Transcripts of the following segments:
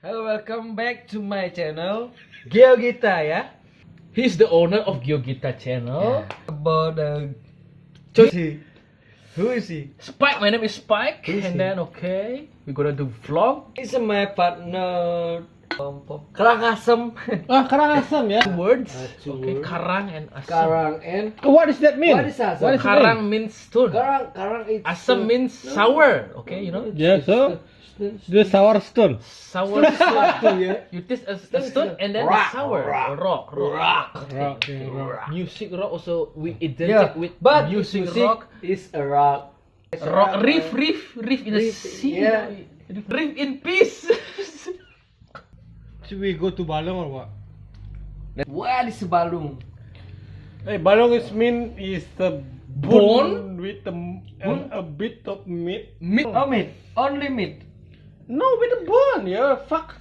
Hello, welcome back to my channel, GeoGita ya. He's the owner of GeoGita channel. About who is he? Spike, my name is Spike. Who is And he? then we're gonna do vlog. He's my partner. Karangasem. Karangasem ya. Two words. Two Okay, words. Karang and Asem. Karang and What does that mean? What is asem? What is Karang means stone. Karang is Asem means sour. Okay, you know. Yeah, so the sour stone. Sour stone. ya. You taste a stone and then Rock, sour. rock, Rock. Rock, yeah, rock. Music rock also we identic Yeah, with but music music rock. is a rock. Rock riff in the Riff, sea. yeah. Riff in peace. Should we go to Balong or what? What is balung? Hey, Balong is the Bone? with a bit of meat. Meat. Oh, meat. Only meat. No, with the bone. Yeah, fuck.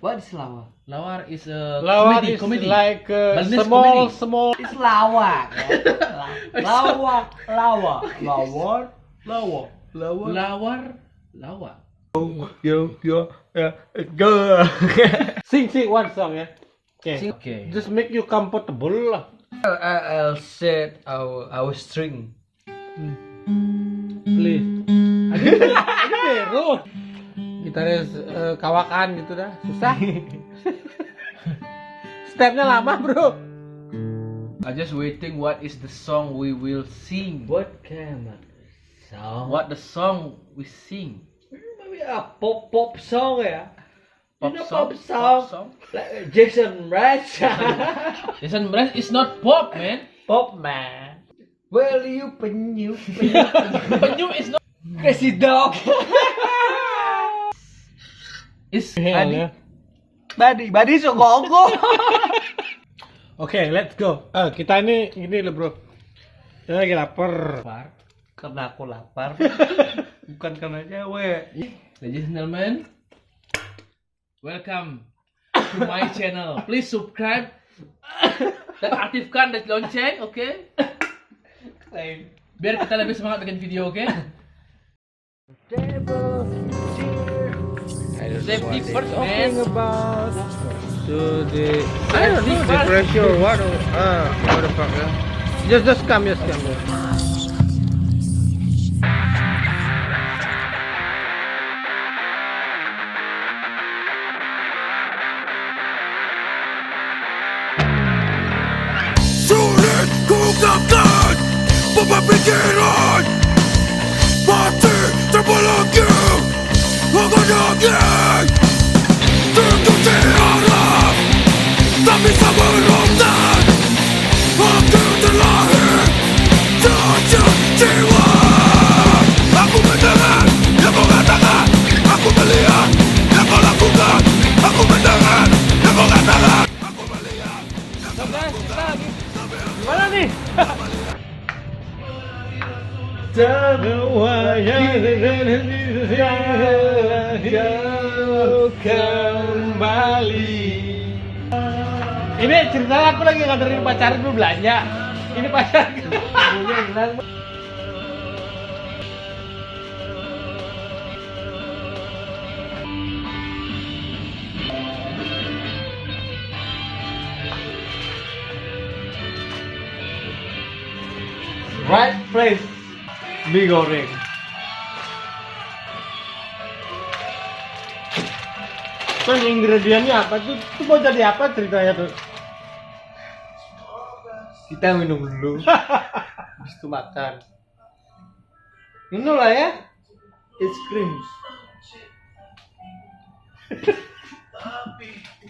What is lawa? Lawar is a Lawar comedy. is comedy. like Balinese small, comedy. small. It's lawak. Lawak. Lawar. Lawar. Yo, yeah, go. Sing one song ya. Okay. Okay. Just make you comfortable lah. I'll set our string. Please. Ini Vero. Gitaris kawakan gitu dah, susah. Stepnya lama bro. I just waiting what is the song we will sing. What kind of song? What the song we sing? Maybe a pop song ya. Pop You know song? pop song? Like Jason Mraz. Jason Mraz is not pop, man. Pop man. Well, you penyu. Penyu is not. Crazy dog. Is Hell ya. Badi songongko. Oke, let's go. Kita ini loh bro. Kita lagi lapar. Karena aku lapar. Bukan karena cewek. Ladies and gentlemen, welcome to my channel. Please subscribe dan aktifkan lonceng, oke? Biar kita lebih semangat bikin video, oke? Safety first, man. About to the I don't know, the pressure. What the fuck? Just come. Sulit kuungkapkan beban pikiran, mati terbelenggu mengenangi, terkunci arah, tak bisa berontak. Aku terlahir cacat jiwa. Aku mendengar yang kau katakan, aku melihat yang kau lakukan. Aku mendengar yang kau katakan, aku melihat yang kau lakukan. Gimana nih? Kembali. Ini ceritanya aku lagi nganterin pacar dulu belanja. Ini pacar. Right place. Mie goreng. Kan ingredientnya apa tuh? Itu mau jadi apa ceritanya tuh? Kita minum dulu. Habis itu makan. Ini lah ya. It's cream.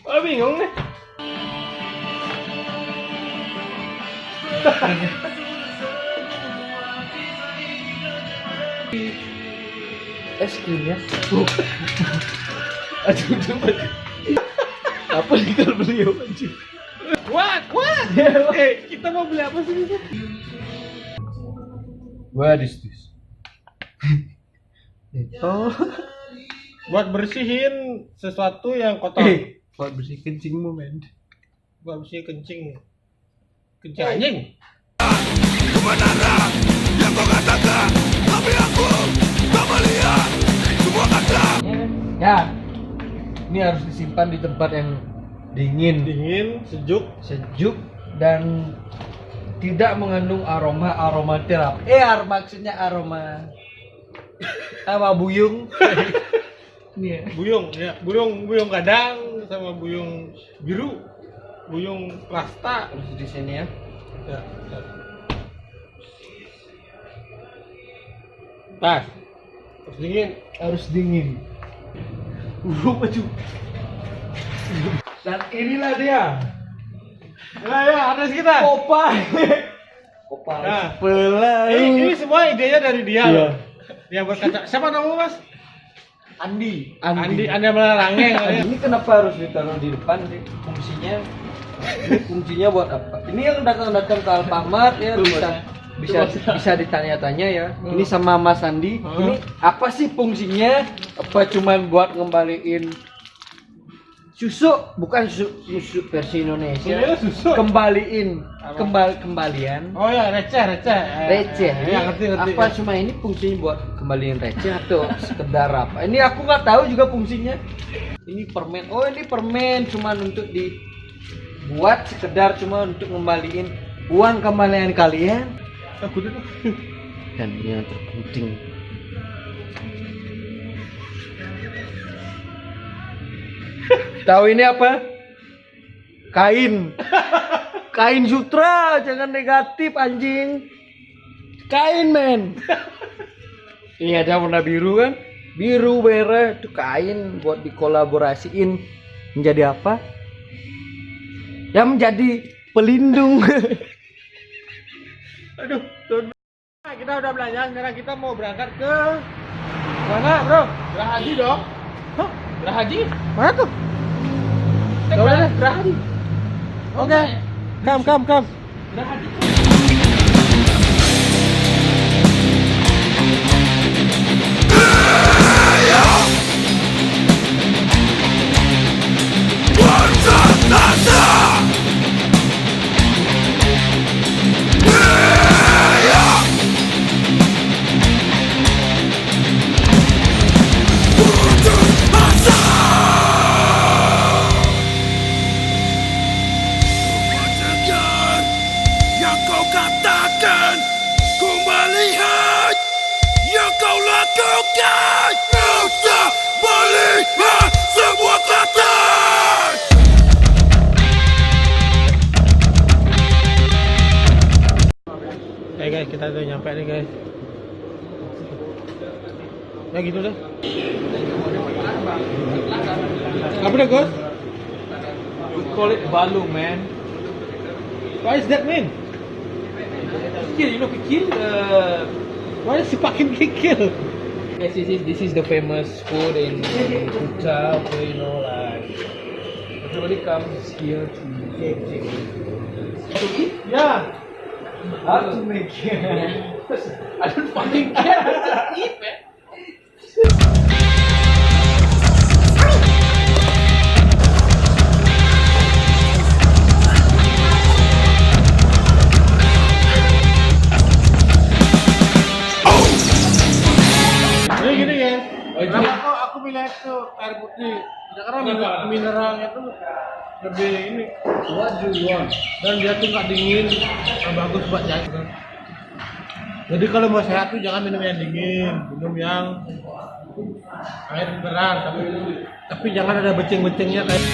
Oh, bingung nih. Es krim ya. Aduh, cepet. Apa nih kalau beliau anjir? Kuat. Kita mau beli apa sih itu? What is this? Oh, Buat bersihin sesuatu yang kotor. buat bersih kencingmu men. Buat bersihin kencing. Kencing anjing. Kebenaran yang kau katakan, tapi aku tak melihat semua kata. Ya. Ini harus disimpan di tempat yang dingin, Dingin, sejuk. sejuk dan tidak mengandung aroma terapi. Maksudnya aroma buyung. Ini ya. Buyung, ya. Buyung kadang sama buyung biru. Buyung plasta. Terus di sini ya. Ya. Tas. Terus dingin. Harus dingin. Baju. Dan inilah dia. Nah, ya, atas kita. Popeye. Nah. Pelai. Ini semua idenya dari dia Iya. loh. Dia berkata, siapa namamu Mas? Andi. Andi Melarangeng. Ini kenapa harus ditaruh di depan sih? Fungsinya buat apa? Ini yang datang-datang ke Alfamart ya bisa ditanya-tanya ya. Ini sama Mas Andi. Ini apa sih fungsinya? Apa cuman buat ngembaliin susu? Bukan susu versi Indonesia. Ini susu. Kembaliin kembalian. Oh ya, receh. Receh. Ya, ngerti. Apa cuma ini fungsinya buat kembaliin receh atau sekedar apa? Ini aku nggak tahu juga fungsinya. Ini permen. Oh, ini permen cuma untuk dibuat sekedar cuma untuk ngembaliin uang kembalian kalian. Aku dulu. Dan ini yang terpenting. Tahu ini apa? Kain. Kain sutra, jangan negatif anjing. Kain men. Ini ada warna biru kan? Biru merah itu kain buat dikolaborasiin menjadi apa? Ya menjadi pelindung. Aduh, nah, kita udah belanja, sekarang kita mau berangkat ke mana, Bro? Berhaji dong. Hah? Berhaji. Mana tuh? Kita berhaji. Oke. Come. Berhaji. Dengar yang kau katakan, ku melihat yang kau lakukan. Kau tak melihat semua kata. Hey guys, kita udah nyampe nih guys. Ya gitu deh. Apa deh Gus? We call it balu, man. What does that mean? Kikil, kikil. What is fucking kikil? Yes, this is the famous food in Kuta, where like everybody comes here to eat. Ya. How to make it? I don't fucking care. Just eat, man. Jadi gini guys. Oh, jadi- Kenapa kok aku pilih itu air putih? Ya, karena mineralnya tuh lebih ini. What do you want? Dan dia tuh nggak dingin, bagus buat jantung. Jadi kalau mau sehat tuh jangan minum yang dingin, minum yang air beneran, tapi jangan ada becing-becingnya kayak.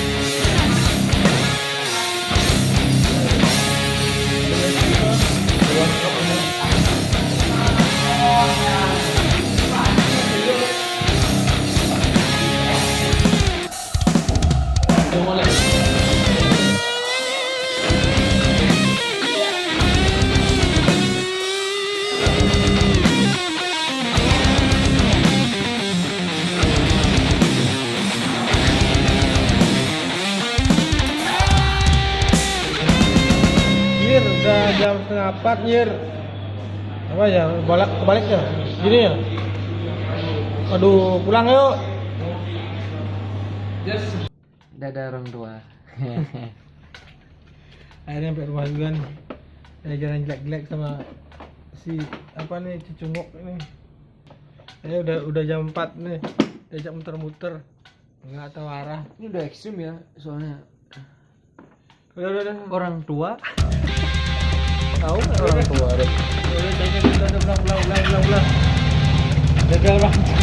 Nyir, udah jam 3:30 nyir. Apa ya, kebalik ya? Gini ya? Aduh, pulang yuk. Dadah orang tua. Akhirnya sampai rumah juga nih. Jalan jelek-jelek sama si apa nih Cicungok ini. Udah jam 4 nih. Diajak muter-muter. Nggak tahu arah. Ini udah ekstrim ya, soalnya Udah. orang tua. Tahu nggak orang tua? Udah, udah, udah, udah, udah, udah, udah, udah, udah. Ada orang